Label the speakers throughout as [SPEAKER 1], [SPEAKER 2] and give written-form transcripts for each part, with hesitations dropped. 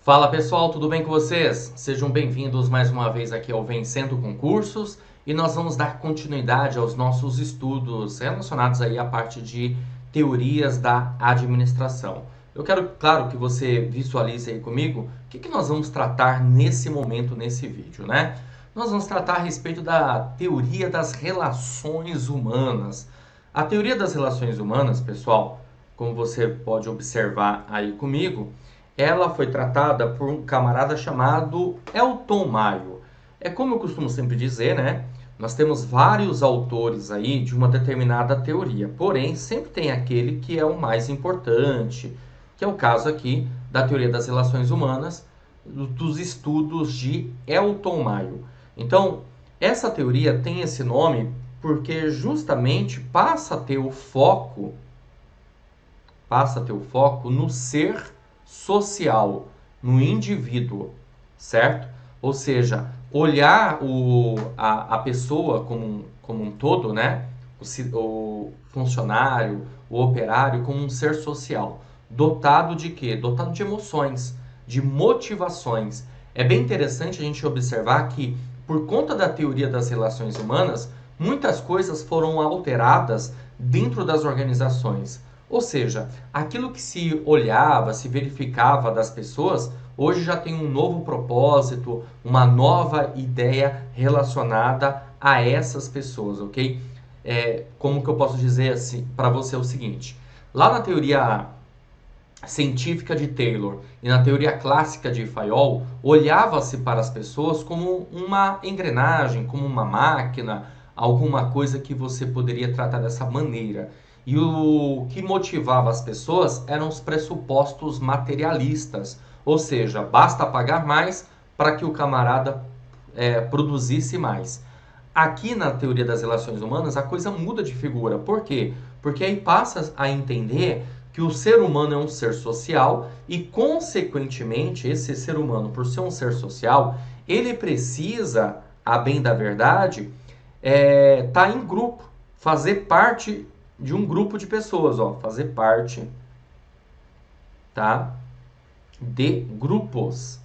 [SPEAKER 1] Fala pessoal, tudo bem com vocês? Sejam bem-vindos mais uma vez aqui ao Vencendo Concursos e nós vamos dar continuidade aos nossos estudos relacionados aí à parte de teorias da administração. Eu quero, claro, que você visualize aí comigo o que nós vamos tratar nesse momento, nesse vídeo, né? Nós vamos tratar a respeito da teoria das relações humanas. A teoria das relações humanas, pessoal, como você pode observar aí comigo, ela foi tratada por um camarada chamado Elton Mayo. É como eu costumo sempre dizer, né? Nós temos vários autores aí de uma determinada teoria, porém sempre tem aquele que é o mais importante, que é o caso aqui da teoria das relações humanas, dos estudos de Elton Mayo. Então, essa teoria tem esse nome porque justamente passa a ter o foco no ser social, no indivíduo, certo? Ou seja, olhar a pessoa como um todo, né? O funcionário, o operário, como um ser social. Dotado de quê? Dotado de emoções, de motivações. É bem interessante a gente observar que, por conta da teoria das relações humanas, muitas coisas foram alteradas dentro das organizações. Ou seja, aquilo que se olhava, se verificava das pessoas, hoje já tem um novo propósito, uma nova ideia relacionada a essas pessoas, ok? Como que eu posso dizer assim para você o seguinte? Lá na teoria científica de Taylor e na teoria clássica de Fayol, olhava-se para as pessoas como uma engrenagem, como uma máquina, alguma coisa que você poderia tratar dessa maneira. E o que motivava as pessoas eram os pressupostos materialistas, ou seja, basta pagar mais para que o camarada produzisse mais. Aqui na teoria das relações humanas a coisa muda de figura. Por quê? Porque aí passa a entender que o ser humano é um ser social e, consequentemente, esse ser humano, por ser um ser social, ele precisa, a bem da verdade, estar em grupo, fazer parte de um grupo de pessoas, ó, fazer parte, tá, de grupos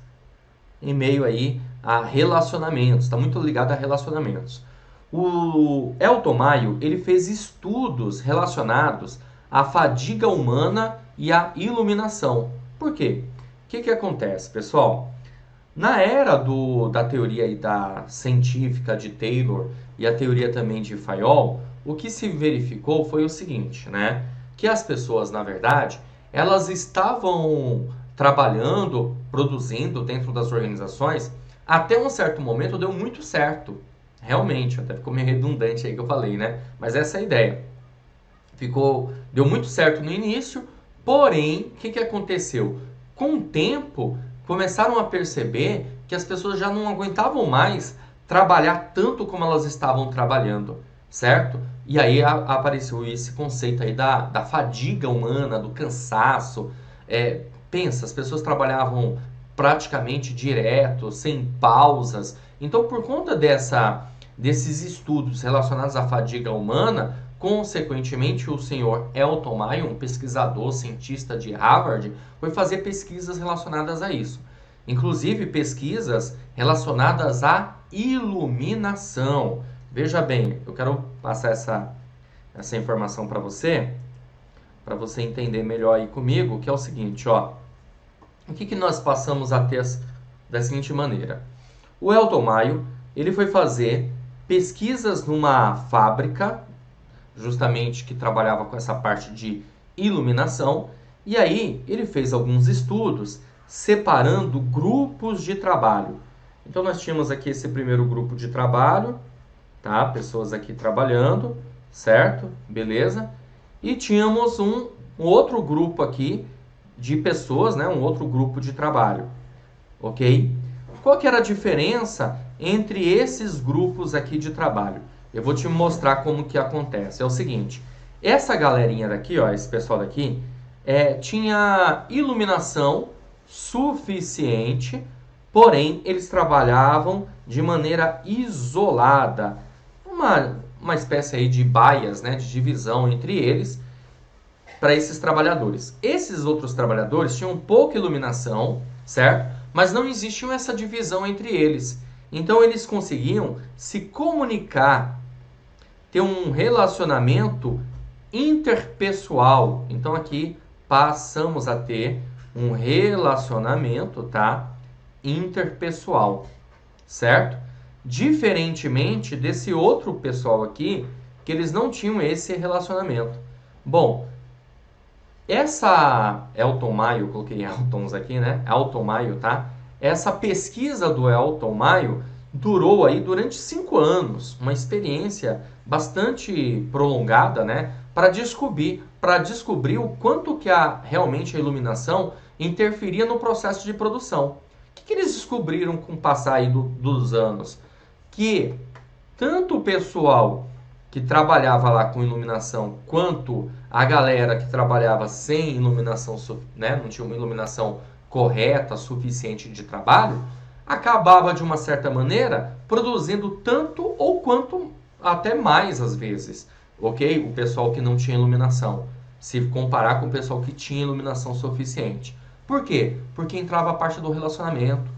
[SPEAKER 1] em meio aí a relacionamentos, está muito ligado a relacionamentos. O Elton Mayo, ele fez estudos relacionados à fadiga humana e à iluminação. Por quê? O que acontece, pessoal? Na era da teoria aí da científica de Taylor e a teoria também de Fayol, o que se verificou foi o seguinte, né? Que as pessoas, na verdade, elas estavam trabalhando, produzindo dentro das organizações, até um certo momento deu muito certo. Realmente, até ficou meio redundante aí que eu falei, né? Mas essa é a ideia. Deu muito certo no início, porém, o que aconteceu? Com o tempo, começaram a perceber que as pessoas já não aguentavam mais trabalhar tanto como elas estavam trabalhando, certo? E aí apareceu esse conceito aí da fadiga humana, do cansaço. Pensa, as pessoas trabalhavam praticamente direto, sem pausas. Então, por conta desses estudos relacionados à fadiga humana, consequentemente, o senhor Elton Mayo, um pesquisador, cientista de Harvard, foi fazer pesquisas relacionadas a isso. Inclusive, pesquisas relacionadas à iluminação. Veja bem, eu quero passar essa informação para você entender melhor aí comigo, que é o seguinte, ó. O que nós passamos a ter da seguinte maneira? O Elton Mayo, ele foi fazer pesquisas numa fábrica, justamente que trabalhava com essa parte de iluminação, e aí ele fez alguns estudos separando grupos de trabalho. Então nós tínhamos aqui esse primeiro grupo de trabalho, tá? Pessoas aqui trabalhando, certo? Beleza? E tínhamos um outro grupo aqui de pessoas, né? Um outro grupo de trabalho, ok? Qual que era a diferença entre esses grupos aqui de trabalho? Eu vou te mostrar como que acontece. É o seguinte, essa galerinha daqui, ó, esse pessoal daqui, tinha iluminação suficiente, porém eles trabalhavam de maneira isolada. Uma espécie aí de bias, né, de divisão entre eles, para esses trabalhadores. Esses outros trabalhadores tinham pouca iluminação, certo? Mas não existia essa divisão entre eles. Então eles conseguiam se comunicar, ter um relacionamento interpessoal. Então aqui passamos a ter um relacionamento, tá? Interpessoal, certo? Diferentemente desse outro pessoal aqui, que eles não tinham esse relacionamento. Bom, essa Elton Maio, eu coloquei Eltons aqui, né? Elton Maio, tá? Essa pesquisa do Elton Maio durou aí durante 5 anos, uma experiência bastante prolongada, né? Para descobrir o quanto que realmente a iluminação interferia no processo de produção. O que eles descobriram com o passar aí dos anos? Que tanto o pessoal que trabalhava lá com iluminação, quanto a galera que trabalhava sem iluminação, né, não tinha uma iluminação correta, suficiente de trabalho, acabava de uma certa maneira produzindo tanto ou quanto até mais às vezes, ok? O pessoal que não tinha iluminação, se comparar com o pessoal que tinha iluminação suficiente. Por quê? Porque entrava a parte do relacionamento,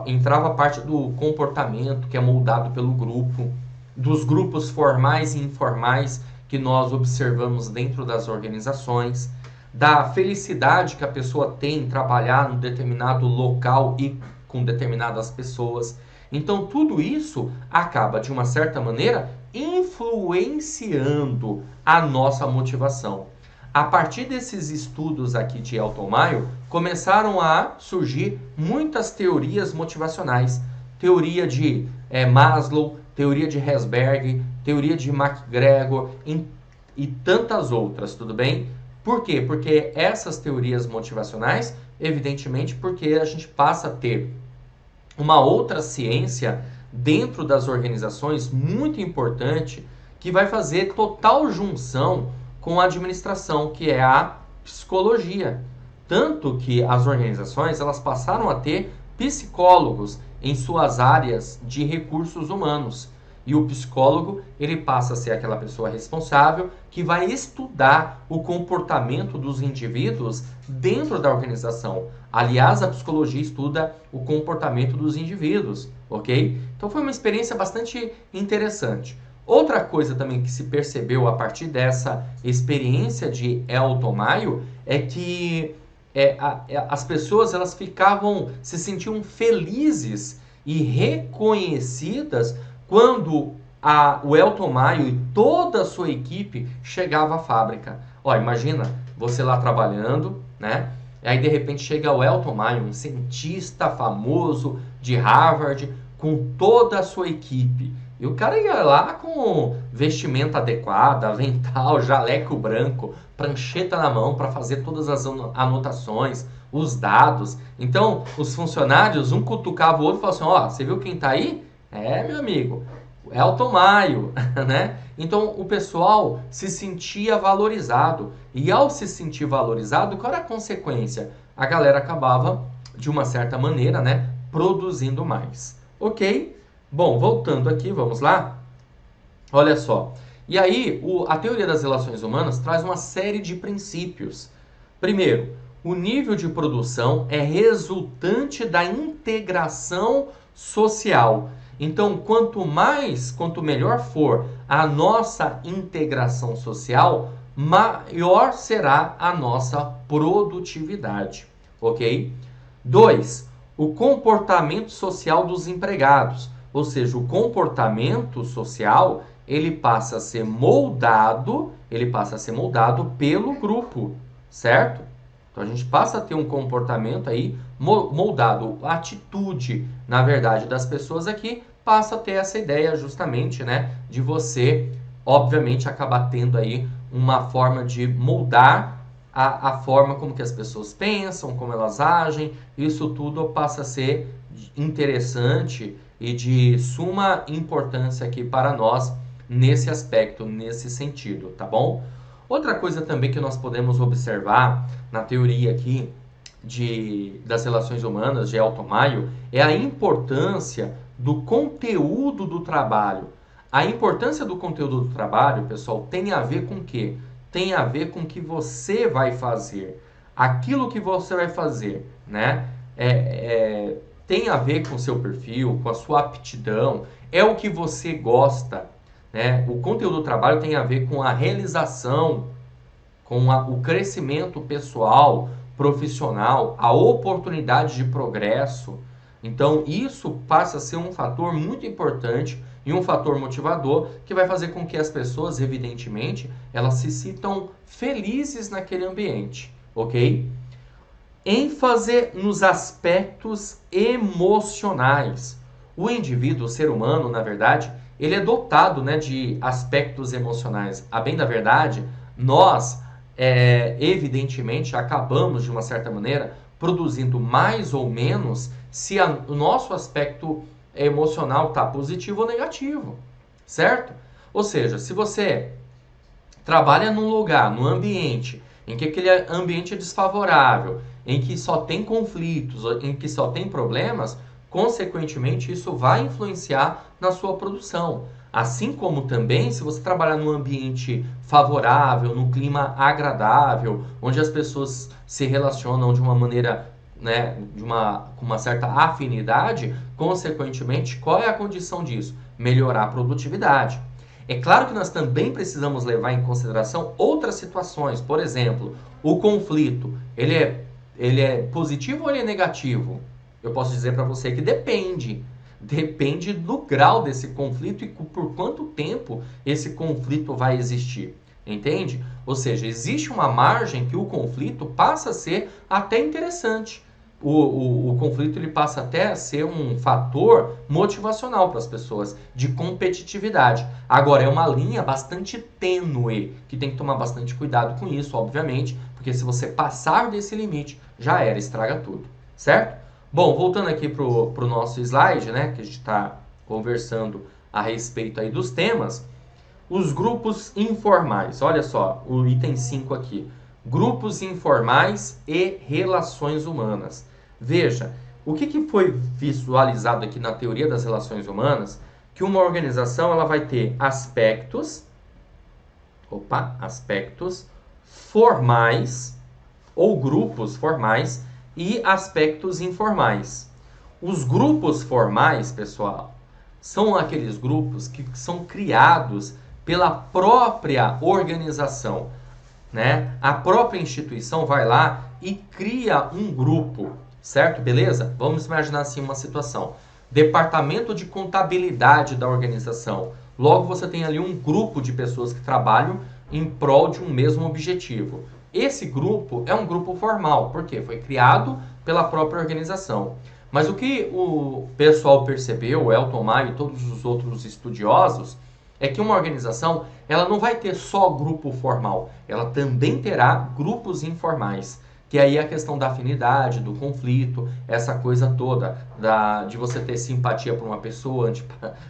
[SPEAKER 1] entrava a parte do comportamento que é moldado pelo grupo, dos grupos formais e informais que nós observamos dentro das organizações, da felicidade que a pessoa tem em trabalhar num determinado local e com determinadas pessoas. Então, tudo isso acaba, de uma certa maneira, influenciando a nossa motivação. A partir desses estudos aqui de Elton Maio, começaram a surgir muitas teorias motivacionais. Teoria de Maslow, teoria de Herzberg, teoria de MacGregor e tantas outras, tudo bem? Por quê? Porque essas teorias motivacionais, evidentemente, porque a gente passa a ter uma outra ciência dentro das organizações muito importante que vai fazer total junção com a administração, que é a psicologia. Tanto que as organizações elas passaram a ter psicólogos em suas áreas de recursos humanos. E o psicólogo, ele passa a ser aquela pessoa responsável que vai estudar o comportamento dos indivíduos dentro da organização. Aliás, a psicologia estuda o comportamento dos indivíduos, ok? Então foi uma experiência bastante interessante. Outra coisa também que se percebeu a partir dessa experiência de Elton Maio é que as pessoas elas se sentiam felizes e reconhecidas quando o Elton Maio e toda a sua equipe chegava à fábrica. Ó, imagina você lá trabalhando, né? E aí de repente chega o Elton Maio, um cientista famoso de Harvard, com toda a sua equipe. E o cara ia lá com vestimenta adequada, avental, jaleco branco, prancheta na mão para fazer todas as anotações, os dados. Então, os funcionários, um cutucava o outro e falava assim, ó, você viu quem tá aí? É, meu amigo, Elton Maio, né? Então, o pessoal se sentia valorizado. E ao se sentir valorizado, qual era a consequência? A galera acabava, de uma certa maneira, né, produzindo mais. Ok? Bom, voltando aqui, vamos lá? Olha só. E aí, a teoria das relações humanas traz uma série de princípios. Primeiro, o nível de produção é resultante da integração social. Então, quanto melhor for a nossa integração social, maior será a nossa produtividade, ok? 2. O comportamento social dos empregados. Ou seja, o comportamento social, ele passa a ser moldado pelo grupo, certo? Então a gente passa a ter um comportamento aí moldado, a atitude, na verdade, das pessoas aqui passa a ter essa ideia justamente, né, de você, obviamente, acabar tendo aí uma forma de moldar a forma como que as pessoas pensam, como elas agem, isso tudo passa a ser interessante e de suma importância aqui para nós nesse aspecto, nesse sentido, tá bom? Outra coisa também que nós podemos observar na teoria aqui das relações humanas de Elton Maio é a importância do conteúdo do trabalho. A importância do conteúdo do trabalho, pessoal, tem a ver com o quê? Tem a ver com o que você vai fazer. Aquilo que você vai fazer, né? tem a ver com o seu perfil, com a sua aptidão, é o que você gosta, né? O conteúdo do trabalho tem a ver com a realização, com o crescimento pessoal, profissional, a oportunidade de progresso. Então, isso passa a ser um fator muito importante e um fator motivador que vai fazer com que as pessoas, evidentemente, elas se sintam felizes naquele ambiente, ok? ênfase nos aspectos emocionais. O indivíduo, o ser humano, na verdade, ele é dotado, né, de aspectos emocionais. A bem da verdade, nós, evidentemente, acabamos, de uma certa maneira, produzindo mais ou menos se o nosso aspecto emocional está positivo ou negativo, certo? Ou seja, se você trabalha num lugar, num ambiente, em que aquele ambiente é desfavorável, em que só tem conflitos, em que só tem problemas, consequentemente isso vai influenciar na sua produção. Assim como também, se você trabalhar num ambiente favorável, num clima agradável, onde as pessoas se relacionam de uma maneira, né, com uma certa afinidade, consequentemente, qual é a condição disso? Melhorar a produtividade. É claro que nós também precisamos levar em consideração outras situações. Por exemplo, o conflito, ele é positivo ou ele é negativo? Eu posso dizer para você que depende. Depende do grau desse conflito e por quanto tempo esse conflito vai existir. Entende? Ou seja, existe uma margem que o conflito passa a ser até interessante. O conflito ele passa até a ser um fator motivacional para as pessoas, de competitividade. Agora, é uma linha bastante tênue, que tem que tomar bastante cuidado com isso, obviamente, porque se você passar desse limite, já era, estraga tudo, certo? Bom, voltando aqui para o nosso slide, né, que a gente está conversando a respeito aí dos temas, os grupos informais, olha só, o item 5 aqui, grupos informais e relações humanas. Veja, o que foi visualizado aqui na teoria das relações humanas? Que uma organização ela vai ter aspectos formais ou grupos formais e aspectos informais. Os grupos formais, pessoal, são aqueles grupos que são criados pela própria organização, né? A própria instituição vai lá e cria um grupo, certo? Beleza? Vamos imaginar assim uma situação. Departamento de contabilidade da organização. Logo você tem ali um grupo de pessoas que trabalham em prol de um mesmo objetivo. Esse grupo é um grupo formal, porque foi criado pela própria organização. Mas o que o pessoal percebeu, o Elton Maio e todos os outros estudiosos, é que uma organização ela não vai ter só grupo formal, ela também terá grupos informais, que aí é a questão da afinidade, do conflito, essa coisa toda, de você ter simpatia por uma pessoa,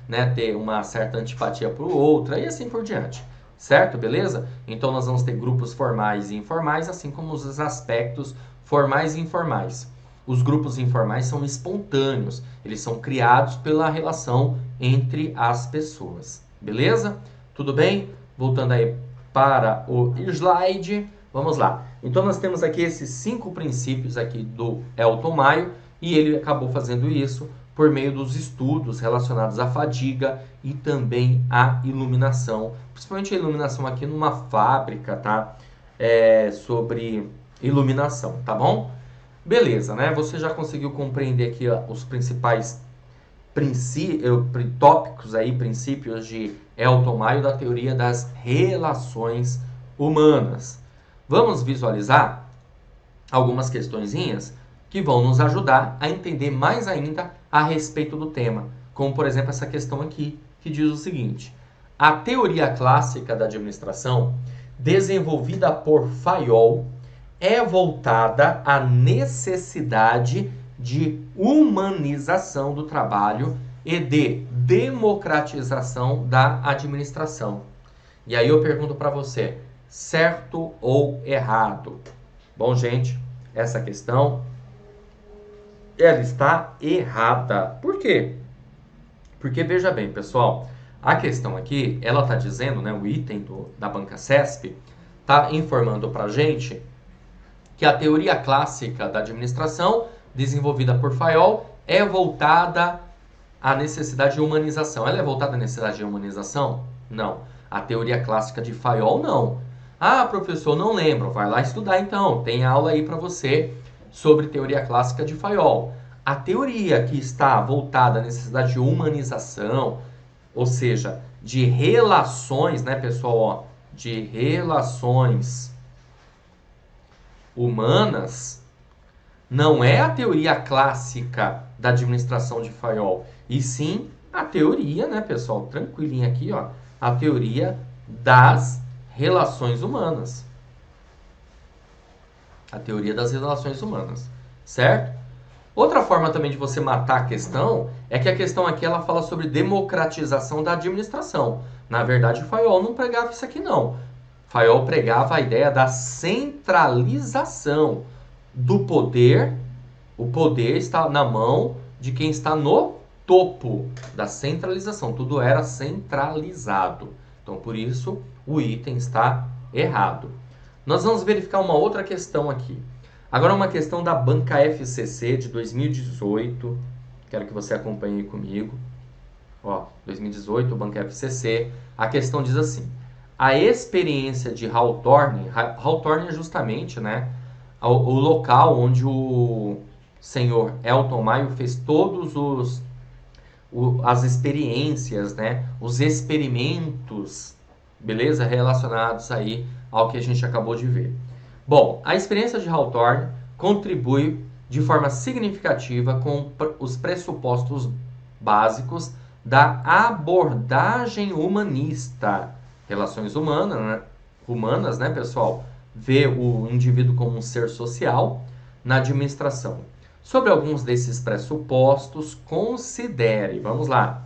[SPEAKER 1] né, ter uma certa antipatia por outra e assim por diante. Certo? Beleza? Então nós vamos ter grupos formais e informais, assim como os aspectos formais e informais. Os grupos informais são espontâneos, eles são criados pela relação entre as pessoas. Beleza? Tudo bem? Voltando aí para o slide, vamos lá. Então nós temos aqui esses 5 princípios aqui do Elton Maio e ele acabou fazendo isso por meio dos estudos relacionados à fadiga e também à iluminação, principalmente a iluminação aqui numa fábrica, tá? Sobre iluminação, tá bom? Beleza, né? Você já conseguiu compreender aqui os principais tópicos aí, princípios de Elton Maio da teoria das relações humanas. Vamos visualizar algumas questõezinhas que vão nos ajudar a entender mais ainda a respeito do tema, como por exemplo essa questão aqui, que diz o seguinte: a teoria clássica da administração, desenvolvida por Fayol, é voltada à necessidade de humanização do trabalho e de democratização da administração. E aí eu pergunto para você, certo ou errado? Bom, gente, essa questão ela está errada. Por quê? Porque veja bem, pessoal, a questão aqui, ela está dizendo, né, o item da banca CESP está informando para a gente que a teoria clássica da administração desenvolvida por Fayol é voltada à necessidade de humanização. Ela é voltada à necessidade de humanização? Não. A teoria clássica de Fayol, não. Ah, professor, não lembro. Vai lá estudar então. Tem aula aí para você sobre teoria clássica de Fayol. A teoria que está voltada à necessidade de humanização, ou seja, de relações, né, pessoal? Ó, de relações humanas, não é a teoria clássica da administração de Fayol, e sim a teoria, né, pessoal? Tranquilinho aqui, ó. A teoria das relações humanas. A teoria das relações humanas, certo? Outra forma também de você matar a questão é que a questão aqui ela fala sobre democratização da administração. Na verdade, Fayol não pregava isso aqui, não. Fayol pregava a ideia da centralização do poder. O poder está na mão de quem está no topo da centralização. Tudo era centralizado. Então, por isso, o item está errado. Nós vamos verificar uma outra questão aqui. Agora, uma questão da Banca FCC de 2018. Quero que você acompanhe comigo. Ó, 2018, Banca FCC. A questão diz assim: a experiência de Hawthorne é justamente, né, o local onde o senhor Elton Maio fez todos as experiências, né, os experimentos, beleza, relacionados aí ao que a gente acabou de ver. Bom, a experiência de Hawthorne contribui de forma significativa com os pressupostos básicos da abordagem humanista. Relações humanas, né, pessoal? Vê o indivíduo como um ser social na administração. Sobre alguns desses pressupostos, considere. Vamos lá.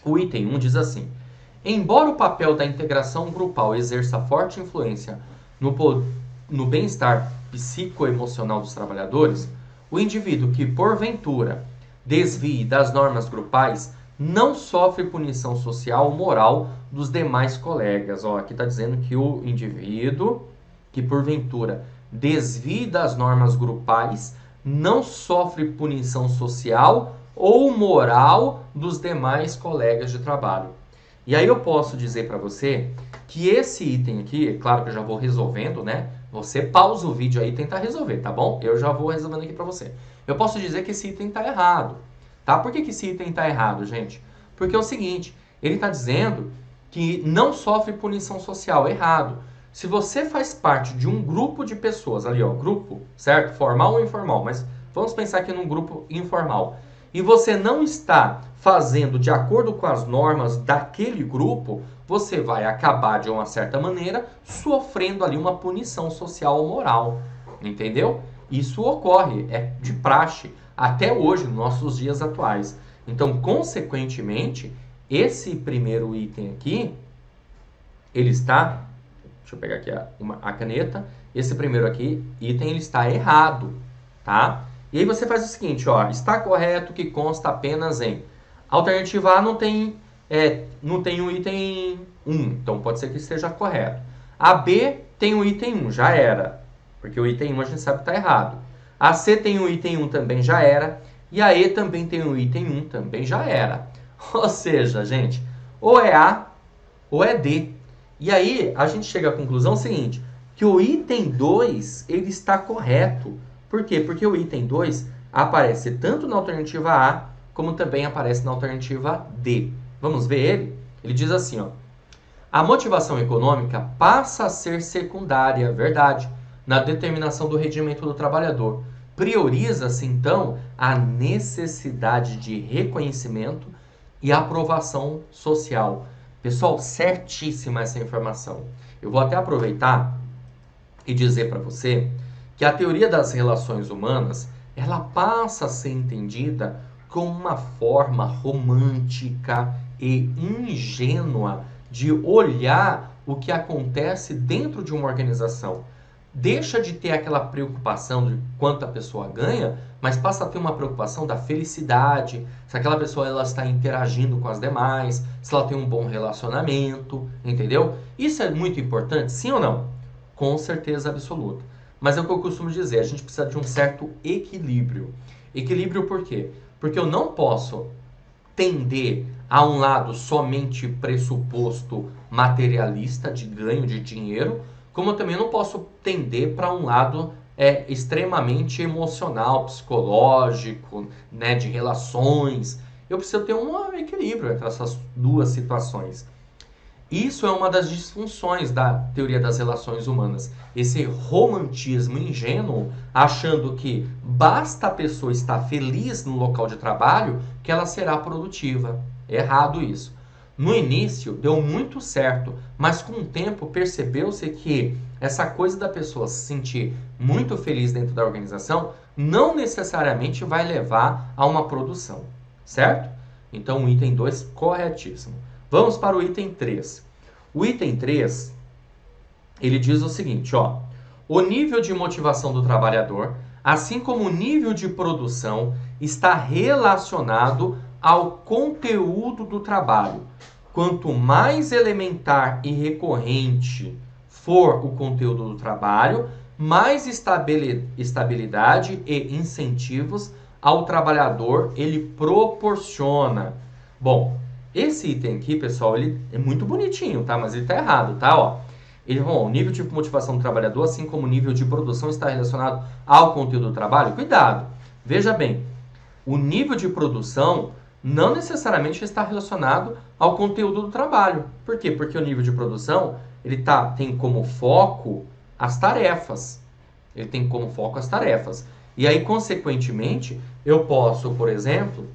[SPEAKER 1] O item 1 diz assim: embora o papel da integração grupal exerça forte influência no bem-estar psicoemocional dos trabalhadores, o indivíduo que, porventura, desvie das normas grupais não sofre punição social ou moral dos demais colegas. Ó, aqui está dizendo que o indivíduo que, porventura, desvie das normas grupais não sofre punição social ou moral dos demais colegas de trabalho. E aí eu posso dizer para você que esse item aqui, é claro que eu já vou resolvendo, né? Você pausa o vídeo aí e tenta resolver, tá bom? Eu já vou resolvendo aqui para você. Eu posso dizer que esse item está errado, tá? Por que esse item está errado, gente? Porque é o seguinte, ele está dizendo que não sofre punição social. Errado. Se você faz parte de um grupo de pessoas, ali ó, grupo, certo? Formal ou informal, mas vamos pensar aqui num grupo informal. E você não está fazendo de acordo com as normas daquele grupo, você vai acabar, de uma certa maneira, sofrendo ali uma punição social ou moral. Entendeu? Isso ocorre, é de praxe, até hoje, nos nossos dias atuais. Então, consequentemente, esse primeiro item aqui, ele está... Deixa eu pegar aqui a caneta. Esse primeiro aqui, item, ele está errado, tá? E aí você faz o seguinte, ó. Está correto que consta apenas em... Alternativa A não tem o item 1, então pode ser que esteja correto. A B tem o item 1, já era. Porque o item 1 a gente sabe que está errado. A C tem o item 1, também já era. E a E também tem o item 1, também já era. Ou seja, gente, ou é A ou é D. E aí a gente chega à conclusão seguinte, que o item 2 ele está correto. Por quê? Porque o item 2 aparece tanto na alternativa A, como também aparece na alternativa D. Vamos ver ele? Ele diz assim, ó. A motivação econômica passa a ser secundária, verdade, na determinação do rendimento do trabalhador. Prioriza-se, então, a necessidade de reconhecimento e aprovação social. Pessoal, certíssima essa informação. Eu vou até aproveitar e dizer para você que a teoria das relações humanas, ela passa a ser entendida como uma forma romântica e ingênua de olhar o que acontece dentro de uma organização. Deixa de ter aquela preocupação de quanto a pessoa ganha, mas passa a ter uma preocupação da felicidade, se aquela pessoa ela está interagindo com as demais, se ela tem um bom relacionamento, entendeu? Isso é muito importante, sim ou não? Com certeza absoluta. mas é o que eu costumo dizer, a gente precisa de um certo equilíbrio. Equilíbrio por quê? Porque eu não posso tender a um lado somente pressuposto materialista de ganho de dinheiro, como eu também não posso tender para um lado extremamente emocional, psicológico, né, de relações. Eu preciso ter um equilíbrio entre essas duas situações. Isso é uma das disfunções da teoria das relações humanas. Esse romantismo ingênuo, achando que basta a pessoa estar feliz no local de trabalho que ela será produtiva. É errado isso. No início deu muito certo, mas com o tempo percebeu-se que essa coisa da pessoa se sentir muito feliz dentro da organização não necessariamente vai levar a uma produção, certo? Então o item 2, corretíssimo. Vamos para o item 3. O item 3, ele diz o seguinte, ó: o nível de motivação do trabalhador, assim como o nível de produção, está relacionado ao conteúdo do trabalho. Quanto mais elementar e recorrente for o conteúdo do trabalho, mais estabilidade e incentivos ao trabalhador ele proporciona. Bom, esse item aqui, pessoal, ele é muito bonitinho, tá? Mas ele tá errado, tá? Ó, o nível de motivação do trabalhador, assim como o nível de produção, está relacionado ao conteúdo do trabalho. Cuidado! Veja bem, o nível de produção não necessariamente está relacionado ao conteúdo do trabalho. Por quê? Porque o nível de produção tem como foco as tarefas. Ele tem como foco as tarefas. E aí, consequentemente, eu posso, por exemplo,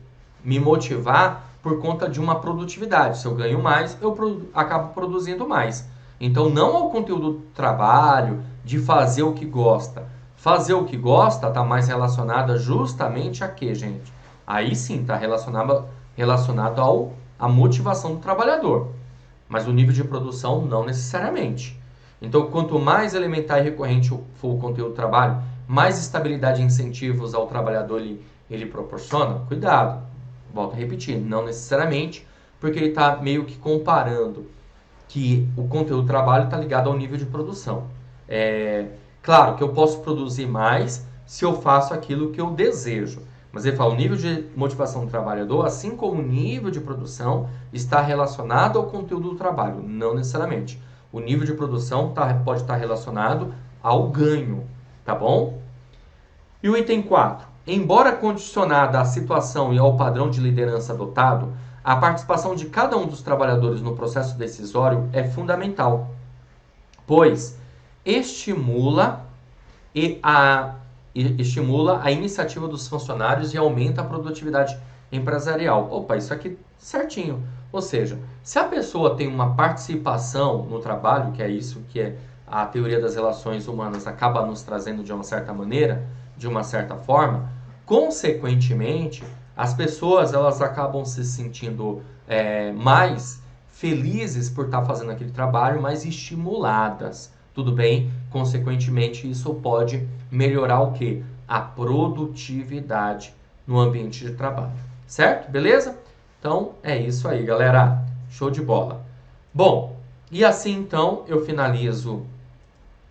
[SPEAKER 1] me motivar por conta de uma produtividade. Se eu ganho mais, eu acabo produzindo mais. Então, não ao conteúdo do trabalho, de fazer o que gosta. Fazer o que gosta está mais relacionado justamente a quê, gente? Aí sim, está relacionado à motivação do trabalhador. Mas o nível de produção, não necessariamente. Então, quanto mais elementar e recorrente for o conteúdo do trabalho, mais estabilidade e incentivos ao trabalhador ele proporciona. Cuidado! Volto a repetir, não necessariamente, porque ele está meio que comparando que o conteúdo do trabalho está ligado ao nível de produção. Claro que eu posso produzir mais se eu faço aquilo que eu desejo. Mas ele fala, o nível de motivação do trabalhador, assim como o nível de produção, está relacionado ao conteúdo do trabalho. Não necessariamente. O nível de produção pode estar relacionado ao ganho, tá bom? E o item 4. Embora condicionada à situação e ao padrão de liderança adotado, a participação de cada um dos trabalhadores no processo decisório é fundamental, pois estimula a iniciativa dos funcionários e aumenta a produtividade empresarial. Opa, isso aqui certinho. Ou seja, se a pessoa tem uma participação no trabalho, que é isso que a teoria das relações humanas acaba nos trazendo de uma certa maneira, de uma certa forma, consequentemente, as pessoas elas acabam se sentindo mais felizes por estar fazendo aquele trabalho, mais estimuladas. Tudo bem? Consequentemente, isso pode melhorar o quê? A produtividade no ambiente de trabalho. Certo? Beleza? Então, é isso aí, galera. Show de bola. Bom, e assim então eu finalizo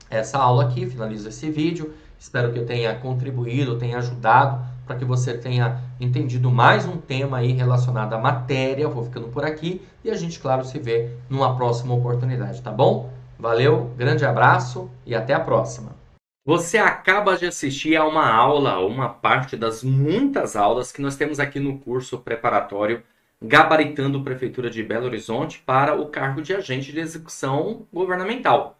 [SPEAKER 1] essa aula aqui, finalizo esse vídeo. Espero que eu tenha contribuído, tenha ajudado para que você tenha entendido mais um tema aí relacionado à matéria. Vou ficando por aqui e a gente, claro, se vê numa próxima oportunidade, tá bom? Valeu, grande abraço e até a próxima. Você acaba de assistir a uma aula, uma parte das muitas aulas que nós temos aqui no curso preparatório Gabaritando Prefeitura de Belo Horizonte para o cargo de agente de execução governamental.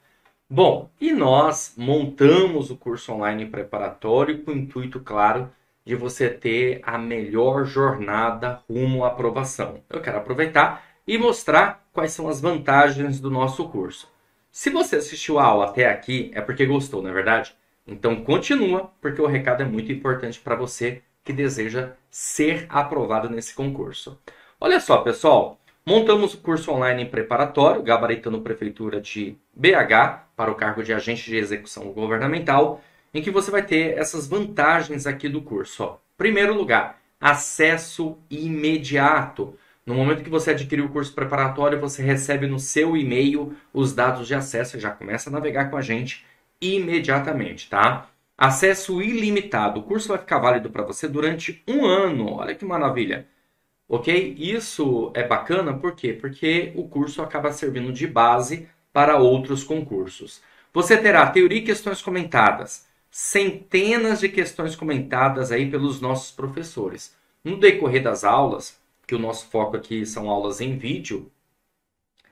[SPEAKER 1] Bom, e nós montamos o curso online preparatório com o intuito, claro, de você ter a melhor jornada rumo à aprovação. Eu quero aproveitar e mostrar quais são as vantagens do nosso curso. Se você assistiu a aula até aqui, é porque gostou, não é verdade? Então continua, porque o recado é muito importante para você que deseja ser aprovado nesse concurso. Olha só, pessoal, montamos o curso online preparatório, Gabaritando Prefeitura de BH, para o cargo de agente de execução governamental, em que você vai ter essas vantagens aqui do curso. Ó. Primeiro lugar, acesso imediato. No momento que você adquirir o curso preparatório, você recebe no seu e-mail os dados de acesso e já começa a navegar com a gente
[SPEAKER 2] imediatamente, tá? Acesso ilimitado. O curso vai ficar válido para você durante um ano. Olha que maravilha. Ok? Isso é bacana, por quê? Porque o curso acaba servindo de base para outros concursos. Você terá teoria e questões comentadas, centenas de questões comentadas aí pelos nossos professores. No decorrer das aulas, que o nosso foco aqui são aulas em vídeo,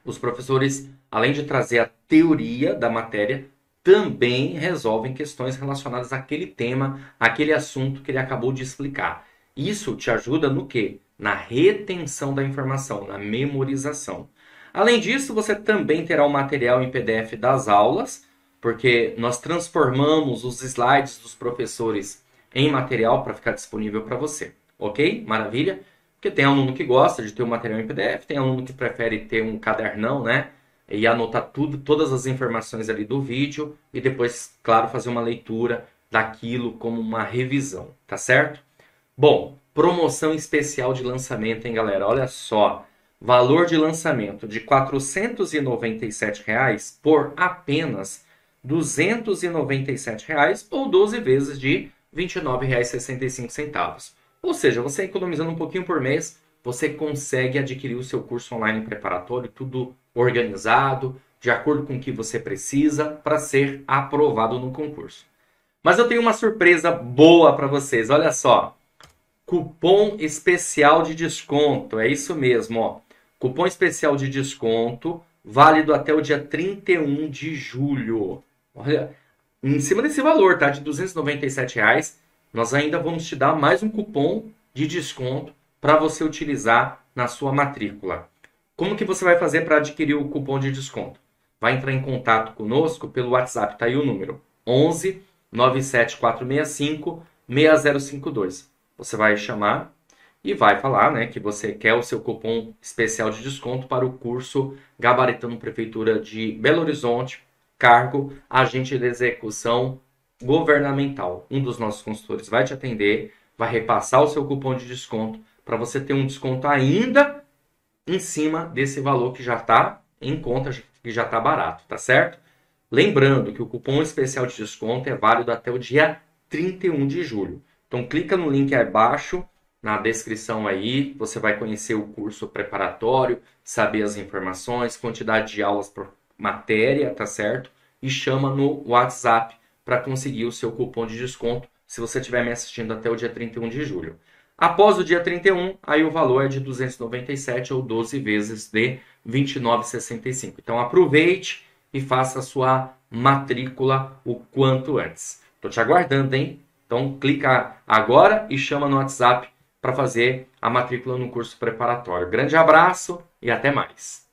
[SPEAKER 2] os professores, além de trazer a teoria da matéria, também resolvem questões relacionadas àquele tema, àquele assunto que ele acabou de explicar. Isso te ajuda no quê? Na retenção da informação, na memorização. Além disso, você também terá o material em PDF das aulas, porque nós transformamos os slides dos professores em material para ficar disponível para você. Ok? Maravilha? Porque tem aluno que gosta de ter o material em PDF, tem aluno que prefere ter um cadernão, né? E anotar tudo, todas as informações ali do vídeo e depois, claro, fazer uma leitura daquilo como uma revisão, tá certo? Bom, promoção especial de lançamento, hein, galera? Olha só, valor de lançamento de R$ 497 por apenas R$ 297 ou 12 vezes de R$ 29,65. Ou seja, você economizando um pouquinho por mês, você consegue adquirir o seu curso online preparatório, tudo organizado, de acordo com o que você precisa para ser aprovado no concurso. Mas eu tenho uma surpresa boa para vocês, olha só. Cupom especial de desconto, é isso mesmo, ó. Cupom especial de desconto, válido até o dia 31 de julho. Olha, em cima desse valor, tá? De R$ 297, nós ainda vamos te dar mais um cupom de desconto para você utilizar na sua matrícula. Como que você vai fazer para adquirir o cupom de desconto? Vai entrar em contato conosco pelo WhatsApp, tá aí o número 11 97465 6052. Você vai chamar e vai falar, né, que você quer o seu cupom especial de desconto para o curso Gabaritando Prefeitura de Belo Horizonte, cargo agente de execução governamental. Um dos nossos consultores vai te atender, vai repassar o seu cupom de desconto para você ter um desconto ainda em cima desse valor que já está em conta, que já está barato, tá certo? Lembrando que o cupom especial de desconto é válido até o dia 31 de julho. Então clica no link abaixo, na descrição aí, você vai conhecer o curso preparatório, saber as informações, quantidade de aulas por matéria, tá certo? E chama no WhatsApp para conseguir o seu cupom de desconto, se você estiver me assistindo até o dia 31 de julho. Após o dia 31, aí o valor é de 297 ou 12 vezes de 29,65. Então aproveite e faça a sua matrícula o quanto antes. Estou te aguardando, hein? Então clica agora e chama no WhatsApp para fazer a matrícula no curso preparatório. Grande abraço e até mais!